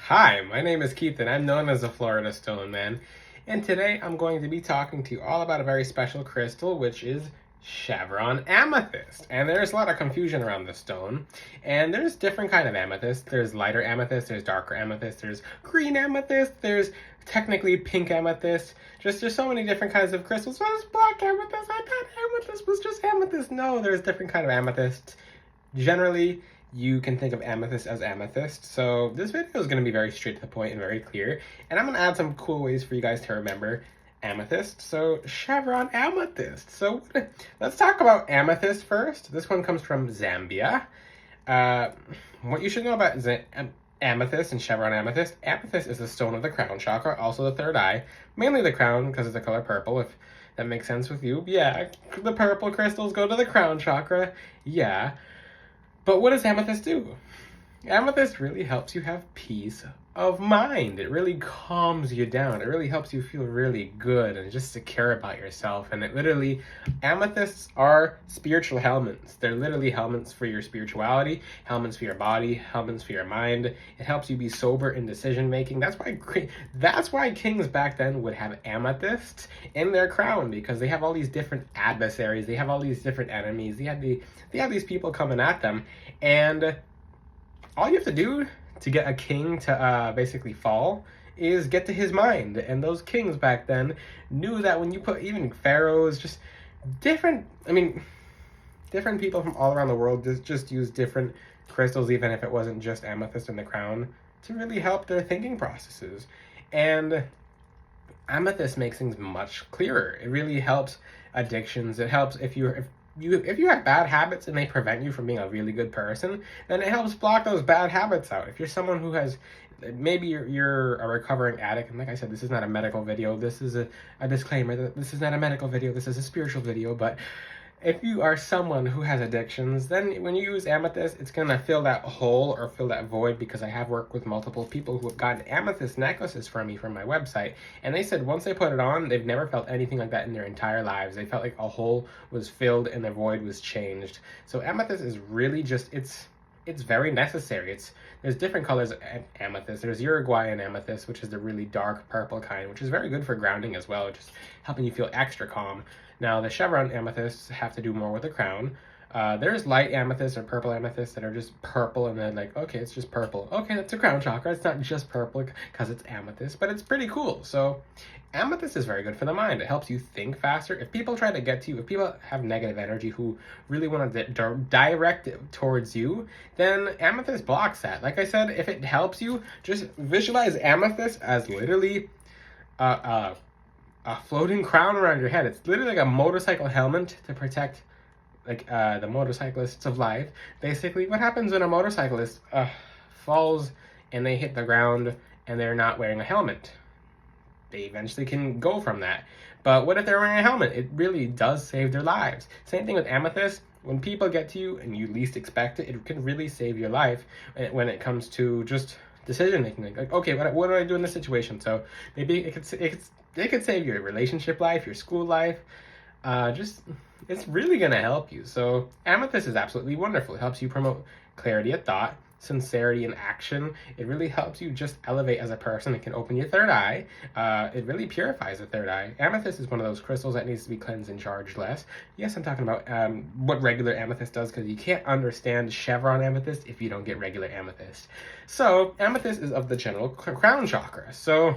Hi, my name is Keith and I'm known as the Florida Stone Man. And today I'm going to be talking to you all about a very special crystal, which is Chevron amethyst. And there's a lot of confusion around this stone. And there's different kind of amethyst. There's lighter amethyst, there's darker amethyst, there's green amethyst, there's technically pink amethyst. There's so many different kinds of crystals. There's black amethyst. I thought amethyst was just amethyst. No, there's different kind of amethyst. Generally, you can think of amethyst as amethyst. So this video is going to be very straight to the point and very clear. And I'm going to add some cool ways for you guys to remember amethyst. So Chevron amethyst. So let's talk about amethyst first. This one comes from Zambia. What you should know about amethyst and Chevron amethyst. Amethyst is the stone of the crown chakra, also the third eye. Mainly the crown because it's the color purple, if that makes sense with you. Yeah, the purple crystals go to the crown chakra. Yeah. But what does amethyst do? Amethyst really helps you have peace of mind. It really calms you down. It really helps you feel really good and just secure about yourself. And it literally, amethysts are spiritual helmets. They're literally helmets for your spirituality, helmets for your body, helmets for your mind. It helps you be sober in decision making. That's why kings back then would have amethysts in their crown, because they have all these different adversaries. They have all these different enemies. They have these people coming at them, and all you have to do to get a king to basically fall is get to his mind. And those kings back then knew that when you put even pharaohs, just different people from all around the world just use different crystals, even if it wasn't just amethyst in the crown, to really help their thinking processes. And amethyst makes things much clearer. It really helps addictions. It helps if you have bad habits and they prevent you from being a really good person, then it helps block those bad habits out. If you're someone who has, maybe you're a recovering addict, and like I said, this is not a medical video. This is a disclaimer that this is not a medical video. This is a spiritual video. But if you are someone who has addictions, then when you use amethyst, it's going to fill that hole or fill that void, because I have worked with multiple people who have gotten amethyst necklaces from me from my website, and they said once they put it on, they've never felt anything like that in their entire lives. They felt like a hole was filled and the void was changed. So amethyst is really just, it's very necessary. There's different colors of amethyst. There's Uruguayan amethyst, which is the really dark purple kind, which is very good for grounding as well, just helping you feel extra calm. Now, the Chevron amethysts have to do more with the crown. There's light amethyst or purple amethyst that are just purple, and then like, okay, it's just purple. Okay, that's a crown chakra. It's not just purple because it's amethyst, but it's pretty cool. So amethyst is very good for the mind. It helps you think faster. If people try to get to you, if people have negative energy who really want to direct it towards you, then amethyst blocks that. Like I said, if it helps you, just visualize amethyst as literally a floating crown around your head. It's literally like a motorcycle helmet to protect the motorcyclists of life. Basically, what happens when a motorcyclist falls and they hit the ground and they're not wearing a helmet? They eventually can go from that. But what if they're wearing a helmet? It really does save their lives. Same thing with amethyst. When people get to you and you least expect it, it can really save your life when it comes to just decision making. Like, okay, what do I do in this situation? So maybe it could save your relationship life, your school life. It's really gonna help you. So amethyst is absolutely wonderful. It helps you promote clarity of thought, sincerity in action. It really helps you just elevate as a person. It can open your third eye. It really purifies the third eye. Amethyst is one of those crystals that needs to be cleansed and charged less. Yes, I'm talking about what regular amethyst does, because you can't understand Chevron amethyst if you don't get regular amethyst. So amethyst is of the general crown chakra. So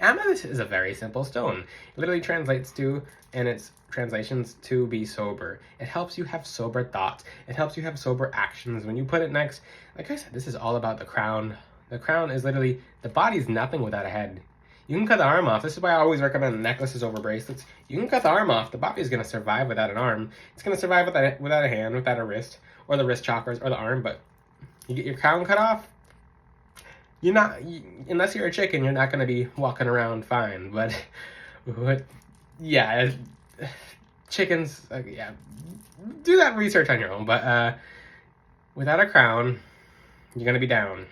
amethyst is a very simple stone. It literally translates to, in its translations, to be sober. It helps you have sober thoughts. It helps you have sober actions. When you put it next, like I said, this is all about the crown. The crown is literally, the body's nothing without a head. You can cut the arm off. This is why I always recommend necklaces over bracelets. You can cut the arm off. The body is going to survive without an arm. It's going to survive without a hand, without a wrist, or the wrist chakras, or the arm. But you get your crown cut off, unless you're a chicken, you're not going to be walking around fine. But yeah, chickens, yeah, do that research on your own. But without a crown, you're going to be down.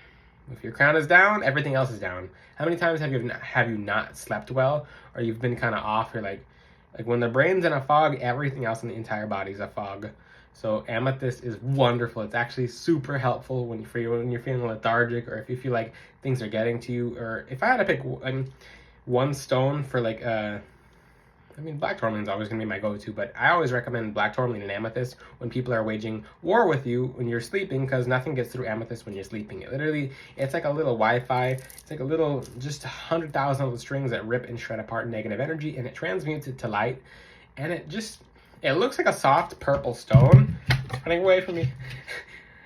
If your crown is down, everything else is down. How many times have you not slept well, or you've been kind of off? You're like when the brain's in a fog, everything else in the entire body is a fog. So amethyst is wonderful. It's actually super helpful when you're feeling lethargic, or if you feel like things are getting to you. Or if I had to pick one stone for like black tourmaline's always gonna be my go-to, but I always recommend black tourmaline and amethyst when people are waging war with you when you're sleeping, because nothing gets through amethyst when you're sleeping. It's like a little Wi-Fi. It's like a little, just 100,000 little strings that rip and shred apart negative energy, and it transmutes it to light, and it looks like a soft purple stone. It's running away from me.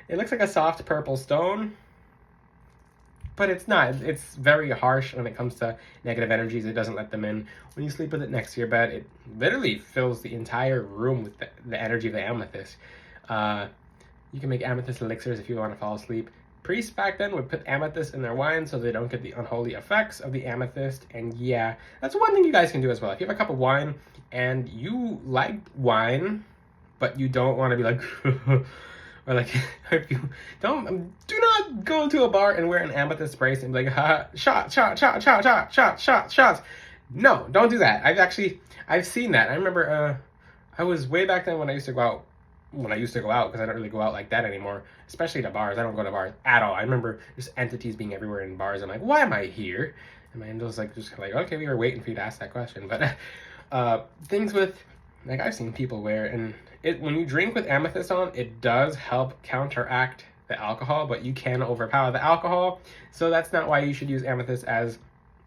It looks like a soft purple stone, but it's not. It's very harsh when it comes to negative energies. It doesn't let them in. When you sleep with it next to your bed, it literally fills the entire room with the energy of the amethyst. You can make amethyst elixirs if you want to fall asleep. Priests back then would put amethyst in their wine so they don't get the unholy effects of the amethyst. And yeah, that's one thing you guys can do as well. If you have a cup of wine and you like wine, but you don't want to be like... Or like, if you do not go to a bar and wear an amethyst bracelet and be like, shots. No, don't do that. I've seen that. I remember, I was way back then when I used to go out, because I don't really go out like that anymore, especially to bars. I don't go to bars at all. I remember just entities being everywhere in bars. I'm like, why am I here? And my angel's like, okay, we were waiting for you to ask that question. But things with, like, I've seen people wear, and when you drink with amethyst on, it does help counteract the alcohol, but you can overpower the alcohol. So that's not why you should use amethyst as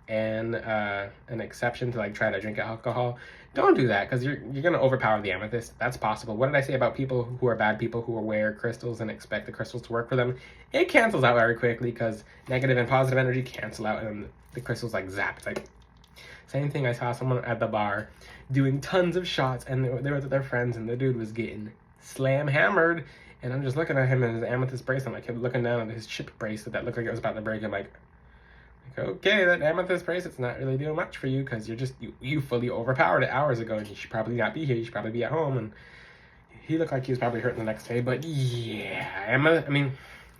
an exception to like try to drink alcohol. Don't do that, because you're gonna overpower the amethyst. That's possible. What did I say about people who are bad people who wear crystals and expect the crystals to work for them? It cancels out very quickly, because negative and positive energy cancel out, and the crystals like zap. It's like same thing. I saw someone at the bar doing tons of shots, and they were with their friends, and the dude was getting slam hammered, and I'm just looking at him and his amethyst bracelet. I kept looking down at his chip bracelet that looked like it was about to break. I'm like, okay, that amethyst bracelet's not really doing much for you, because you fully overpowered it hours ago, and you should probably not be here. You should probably be at home. And he looked like he was probably hurting the next day. But yeah,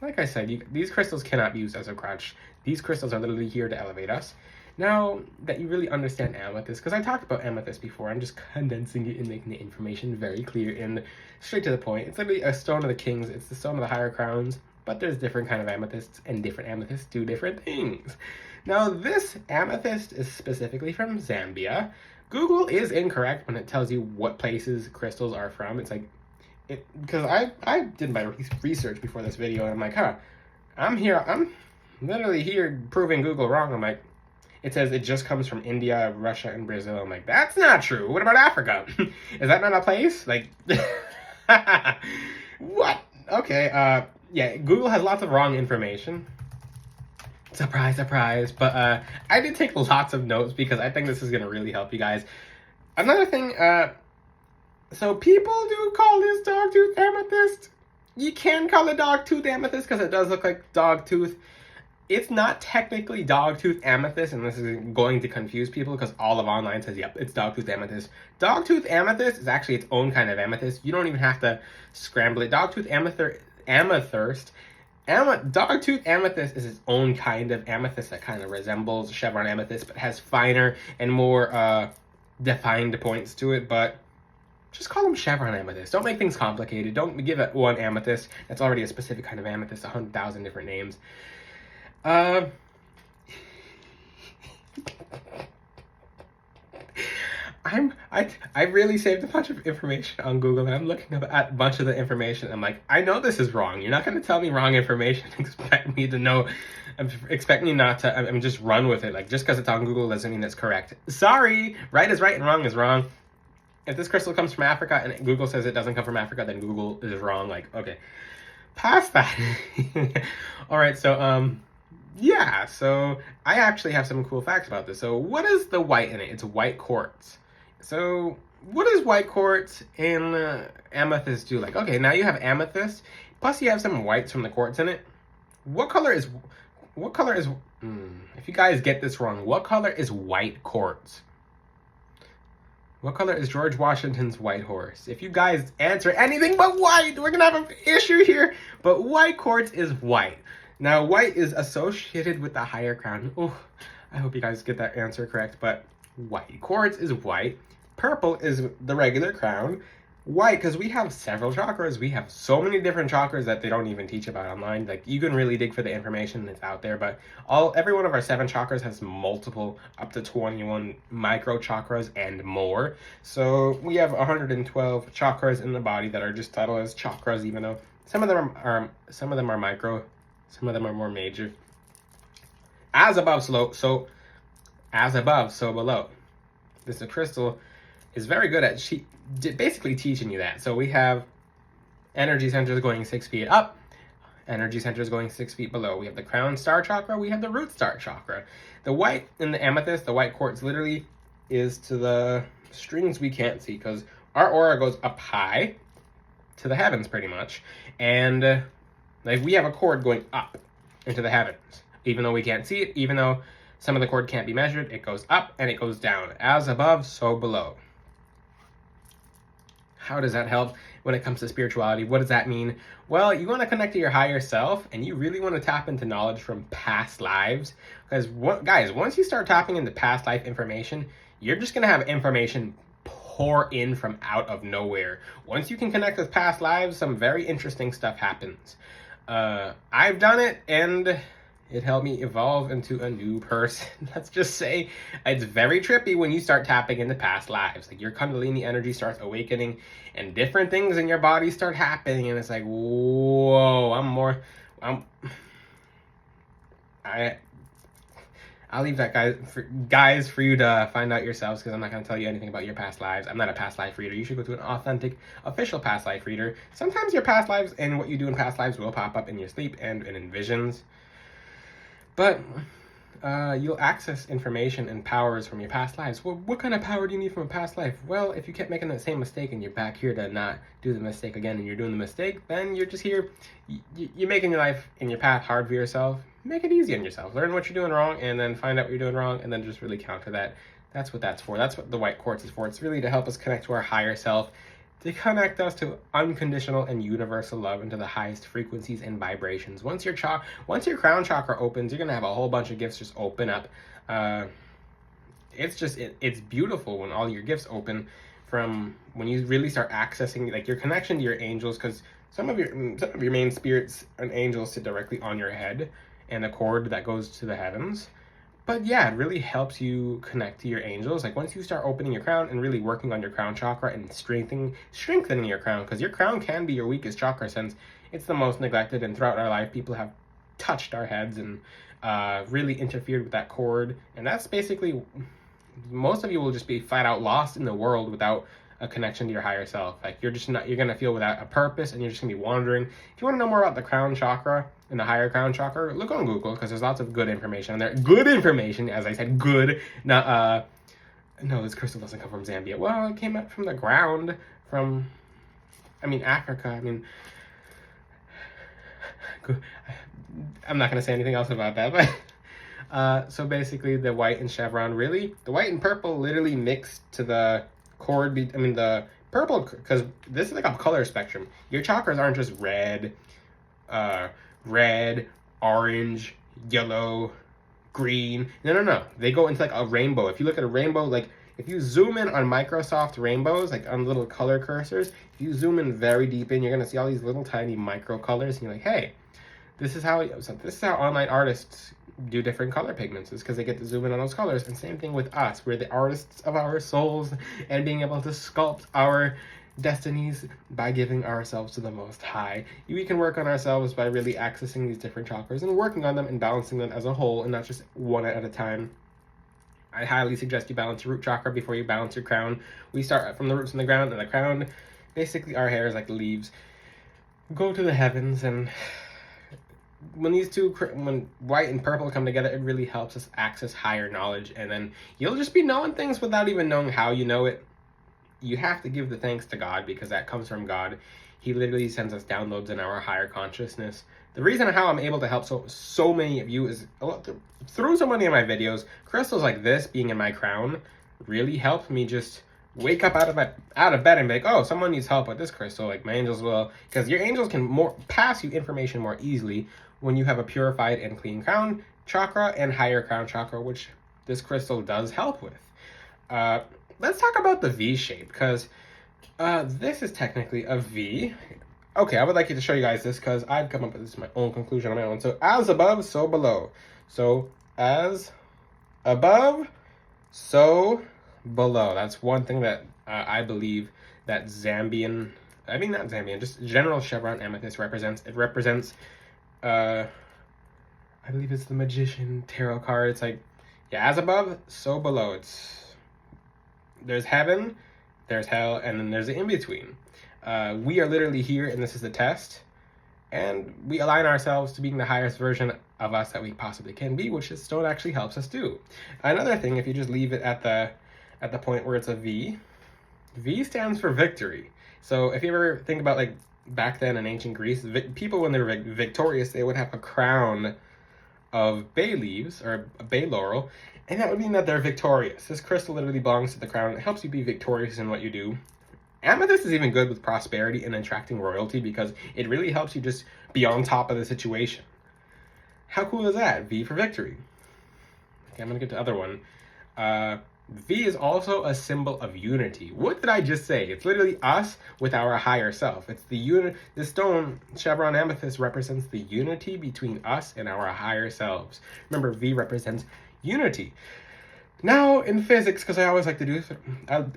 like I said, these crystals cannot be used as a crutch. These crystals are literally here to elevate us. Now that you really understand amethyst, because I talked about amethyst before, I'm just condensing it and making the information very clear and straight to the point. It's literally a stone of the kings. It's the stone of the higher crowns, but there's different kind of amethysts, and different amethysts do different things. Now, this amethyst is specifically from Zambia. Google is incorrect when it tells you what places crystals are from. It's like, because I did my research before this video, and I'm like, I'm literally here proving Google wrong. I'm like, it says it just comes from India, Russia, and Brazil. I'm like, that's not true. What about Africa? Is that not a place? Like, what? Okay, yeah, Google has lots of wrong information. Surprise, surprise. But I did take lots of notes, because I think this is going to really help you guys. Another thing, so people do call this dogtooth amethyst. You can call it dogtooth amethyst, because it does look like dogtooth. It's not technically dogtooth amethyst, and this is going to confuse people, because all of online says, yep, it's dogtooth amethyst. Dogtooth amethyst is actually its own kind of amethyst. You don't even have to scramble it. Dogtooth amethyst is its own kind of amethyst that kind of resembles Chevron amethyst, but has finer and more defined points to it. But just call them Chevron amethyst. Don't make things complicated. Don't give it one amethyst. That's already a specific kind of amethyst, 100,000 different names. I really saved a bunch of information on Google, and I'm looking at a bunch of the information. I'm like, I know this is wrong. You're not going to tell me wrong information and expect me to know. Expect me not to. Just run with it. Like, just because it's on Google doesn't mean it's correct. Sorry, right is right and wrong is wrong. If this crystal comes from Africa and Google says it doesn't come from Africa, then Google is wrong. Like, okay, past that. All right, so yeah, so I actually have some cool facts about this. So what is the white in it? It's white quartz. So what does white quartz and amethyst do? Like, okay, now you have amethyst, plus you have some whites from the quartz in it. What color is, if you guys get this wrong, what color is white quartz? What color is George Washington's white horse? If you guys answer anything but white, we're gonna have an issue here. But white quartz is white. Now, white is associated with the higher crown. Oh, I hope you guys get that answer correct. But white quartz is white. Purple is the regular crown. Why? Because we have several chakras. We have so many different chakras that they don't even teach about online. Like, you can really dig for the information that's out there, but every one of our 7 chakras has multiple, up to 21 micro chakras and more. So we have 112 chakras in the body that are just titled as chakras, even though some of them are micro, some of them are more major. As above, so as above, so below. This crystal is very good at basically teaching you that. So we have energy centers going 6 feet up, energy centers going 6 feet below. We have the crown star chakra, we have the root star chakra. The white in the amethyst, the white quartz, literally is to the strings we can't see, because our aura goes up high to the heavens pretty much, and like we have a cord going up into the heavens, even though we can't see it, even though some of the cord can't be measured. It goes up and it goes down. As above, so below. How does that help when it comes to spirituality? What does that mean? Well, you want to connect to your higher self, and you really want to tap into knowledge from past lives. Because, guys, once you start tapping into past life information, you're just going to have information pour in from out of nowhere. Once you can connect with past lives, some very interesting stuff happens. I've done it, and it helped me evolve into a new person. Let's just say it's very trippy when you start tapping into past lives. Like, your Kundalini energy starts awakening and different things in your body start happening. And it's like, whoa, I'll leave that, guys, for you to find out yourselves, because I'm not going to tell you anything about your past lives. I'm not a past life reader. You should go to an authentic, official past life reader. Sometimes your past lives and what you do in past lives will pop up in your sleep and in visions. But you'll access information and powers from your past lives. Well, what kind of power do you need from a past life? Well, if you kept making the same mistake and you're back here to not do the mistake again, and you're doing the mistake, then you're just here. You're making your life and your path hard for yourself. Make it easy on yourself. Learn what you're doing wrong, and then find out what you're doing wrong, and then just really counter that. That's what that's for. That's what the white quartz is for. It's really to help us connect to our higher self, to connect us to unconditional and universal love, and to the highest frequencies and vibrations. Once your crown chakra opens, you're gonna have a whole bunch of gifts just open up. It's beautiful when all your gifts open, from when you really start accessing like your connection to your angels, because some of your main spirits and angels sit directly on your head and a cord that goes to the heavens. But yeah, it really helps you connect to your angels. Like, once you start opening your crown and really working on your crown chakra and strengthening your crown, because your crown can be your weakest chakra, since it's the most neglected, and throughout our life, people have touched our heads and really interfered with that cord. And that's basically, most of you will just be flat out lost in the world without a connection to your higher self. Like, you're gonna feel without a purpose, and you're just gonna be wandering. If you want to know more about the crown chakra and the higher crown chakra, look on Google, because there's lots of good information on there. Good information, as I said, good. No, this crystal doesn't come from Zambia. Well, it came up from the ground, from, Africa. I'm not gonna say anything else about that, but so basically, the white and chevron, the white and purple literally mixed to the cord. The purple, because this is like a color spectrum. Your chakras aren't just red, orange, yellow, green. No. They go into like a rainbow. If you look at a rainbow, like if you zoom in on Microsoft rainbows, like on little color cursors, if you zoom in very deep in, you're gonna see all these little tiny micro colors, and you're like, hey, this is how online artists do different color pigments, is because they get to zoom in on those colors. And same thing with us. We're the artists of our souls, and being able to sculpt our destinies by giving ourselves to the Most High. We can work on ourselves by really accessing these different chakras and working on them and balancing them as a whole, and not just one at a time. I highly suggest you balance your root chakra before you balance your crown. We start from the roots in the ground, and the crown, basically our hair is like the leaves, go to the heavens. And when white and purple come together, it really helps us access higher knowledge, and then you'll just be knowing things without even knowing how you know it. You have to give the thanks to God, because that comes from God. He literally sends us downloads in our higher consciousness. The reason how I'm able to help so many of you is through so many of my videos. Crystals like this being in my crown really helped me just wake up out of bed and be like, oh, someone needs help with this crystal. Like, my angels will, because your angels can pass you information more easily when you have a purified and clean crown chakra and higher crown chakra, which this crystal does help with. Let's talk about the V shape, because This is technically a V. Okay, I would like to show you guys this because I've come up with this my own conclusion on my own. So as above, so below. So as above, so below. That's one thing that I believe that not Zambian, just general Chevron Amethyst represents. It represents, I believe it's the Magician tarot card. It's like, yeah, as above, so below. There's heaven, there's hell, and then there's the in-between. We are literally here, and this is the test. And we align ourselves to being the highest version of us that we possibly can be, which this stone actually helps us do. Another thing, if you just leave it at the point where it's a V, V stands for victory. So if you ever think about, like, back then in ancient Greece, people, when they were victorious, they would have a crown of bay leaves or a bay laurel, and that would mean that they're victorious. This crystal literally belongs to the crown. It helps you be victorious in what you do. Amethyst is even good with prosperity and attracting royalty because it really helps you just be on top of the situation. How cool is that? V for victory. Okay, I'm gonna get to the other one. V is also a symbol of unity. What did I just say? It's literally us with our higher self. It's the stone, Chevron Amethyst, represents the unity between us and our higher selves. Remember, V represents unity. Now, in physics, because I always like to do,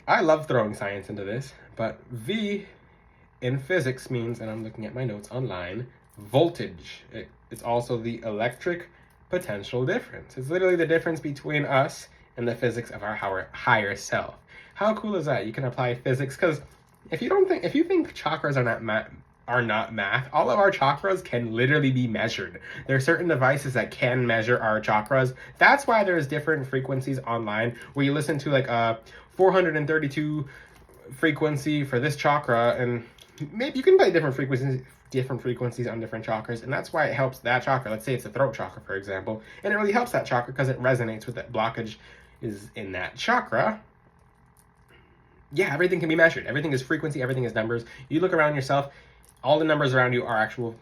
I love throwing science into this, but V in physics means, and I'm looking at my notes online, voltage. It's also the electric potential difference. It's literally the difference between us and the physics of our higher self. How cool is that? You can apply physics, because if you think chakras are not math, all of our chakras can literally be measured. There are certain devices that can measure our chakras. That's why there's different frequencies online where you listen to like a 432 frequency for this chakra, and maybe you can play different frequencies on different chakras, and that's why it helps that chakra. Let's say it's the throat chakra, for example, and it really helps that chakra because it resonates with that blockage is in that chakra. Yeah, everything can be measured. Everything is frequency, everything is numbers. You look around yourself, all the numbers around you are actual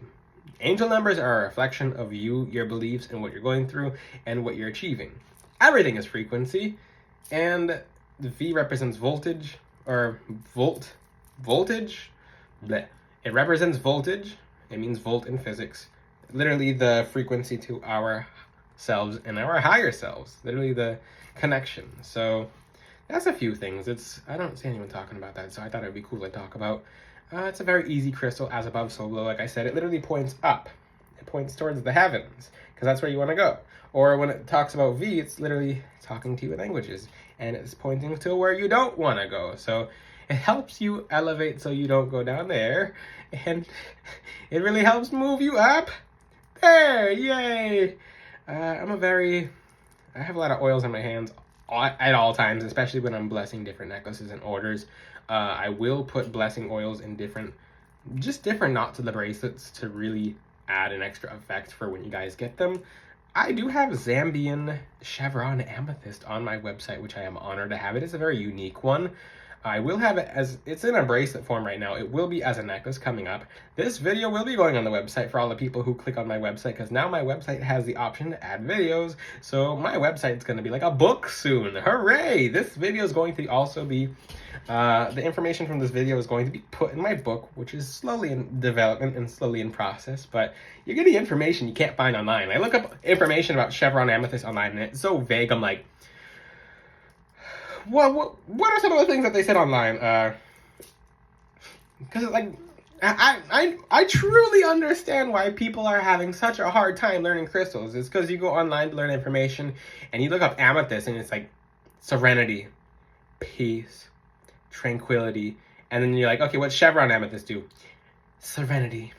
angel numbers, are a reflection of you, your beliefs, and what you're going through and what you're achieving. Everything is frequency, and the V represents voltage, or voltage. Bleh. It represents voltage. It means volt in physics. Literally the frequency to our selves and our higher selves. Literally the connection. So that's a few things. I don't see anyone talking about that, so I thought it'd be cool to talk about. It's a very easy crystal, as above, so below. Like I said, it literally points up. It points towards the heavens, because that's where you want to go. Or when it talks about V, it's literally talking to you in languages, and it's pointing to where you don't want to go. So it helps you elevate so you don't go down there, and it really helps move you up there. Yay! I have a lot of oils in my hands at all times, especially when I'm blessing different necklaces and orders. I will put blessing oils in different knots of the bracelets to really add an extra effect for when you guys get them. I do have Zambian Chevron Amethyst on my website, which I am honored to have. It is a very unique one. I will have it as, it's in a bracelet form right now. It will be as a necklace coming up. This video will be going on the website for all the people who click on my website, because now my website has the option to add videos. So my website's going to be like a book soon. Hooray! This video is going to also be, the information from this video is going to be put in my book, which is slowly in development and slowly in process. But you're getting information you can't find online. I look up information about Chevron Amethyst online, and it's so vague. I'm like, what are some of the things that they said online? Because like, I truly understand why people are having such a hard time learning crystals. It's because you go online to learn information, and you look up amethyst, and it's like serenity, peace, tranquility, and then you're like, okay, what's Chevron Amethyst do? Serenity,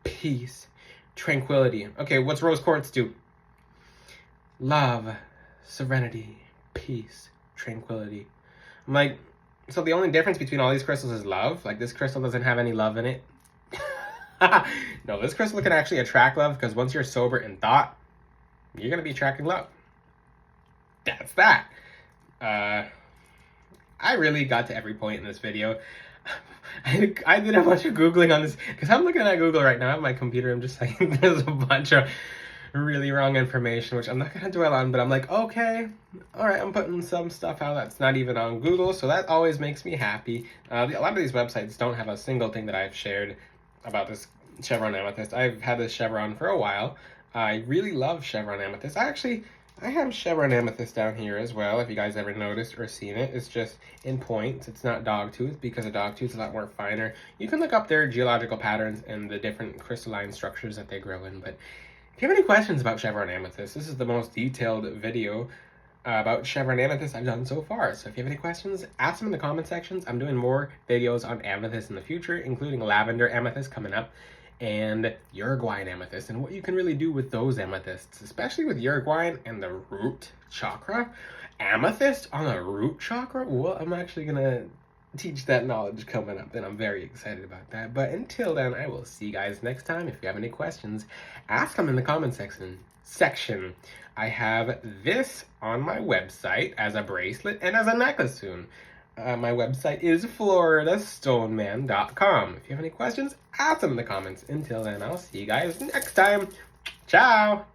peace, tranquility. Okay, what's rose quartz do? Love, serenity, peace, tranquility. I'm like, so the only difference between all these crystals is love? Like, this crystal doesn't have any love in it? No, this crystal can actually attract love, because once you're sober in thought, you're going to be attracting love. That's that. I really got to every point in this video. I did a bunch of Googling on this, because I'm looking at Google right now on my computer. I'm just like, there's a bunch of really wrong information, which I'm not going to dwell on, but I'm like, okay, all right, I'm putting some stuff out that's not even on Google, so that always makes me happy. A lot of these websites don't have a single thing that I've shared about this Chevron Amethyst. I've had this Chevron for a while. I really love Chevron Amethyst. I have Chevron Amethyst down here as well, if you guys ever noticed or seen it. It's just in points. It's not dogtooth, because a dogtooth is a lot more finer. You can look up their geological patterns and the different crystalline structures that they grow in. But if you have any questions about Chevron Amethyst, this is the most detailed video about Chevron Amethyst I've done so far. So if you have any questions, ask them in the comment sections. I'm doing more videos on amethyst in the future, including lavender amethyst coming up, and Uruguayan amethyst, and what you can really do with those amethysts, especially with Uruguayan and the root chakra. Amethyst on the root chakra? Well, I'm actually gonna teach that knowledge coming up, and I'm very excited about that. But until then, I will see you guys next time. If you have any questions, ask them in the comment section. I have this on my website as a bracelet and as a necklace soon. My website is floridastoneman.com. If you have any questions, ask them in the comments. Until then, I'll see you guys next time. Ciao!